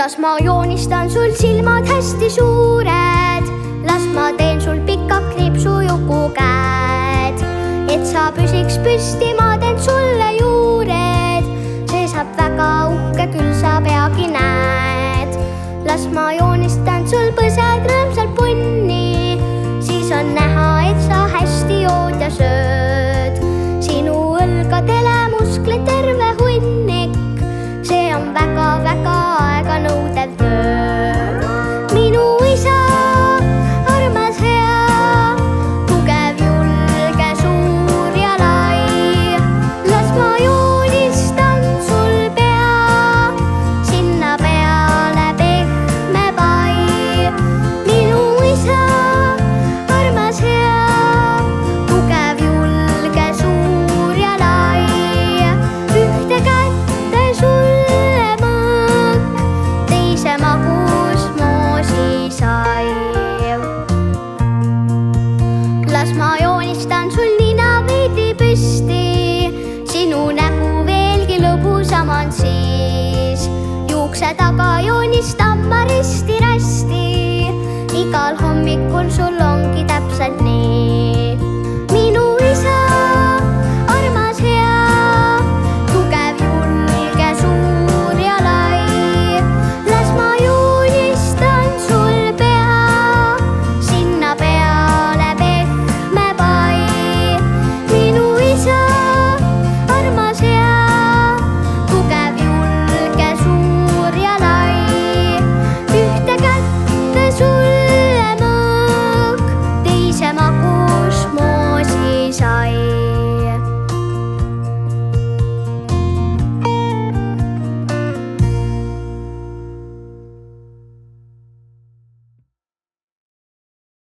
las ma joonistan sul silmad hästi suured, las ma teen sul pika kriipsujuku käed, et sa püsiks püsti, ma teen sulle juured. See saab väga uhke, küll sa peagi näed. Las ma joonistan sul põsed rõõmsalt punni, siis on näha, et sa hästi jood ja sööd. Sinu õlgadele musklid terve hunnik, see on väga-väga aega nõudev töö. Minu isa, armas hea, tugev, julge, suur ja lai. Las ma joonistan sul pea, sinna peale pehme pai. Minu isa, armas hea, tugev, julge, suur ja lai. Ühte kätte sulle mõõk, teise magus moosisaiv. Las ma joonistan sul nina veidi püsti, sinu nägu veelgi lõbusam on siis. Juukse taga joonistan ma risti-rästi, igal hommikul sul ongi täpselt nii.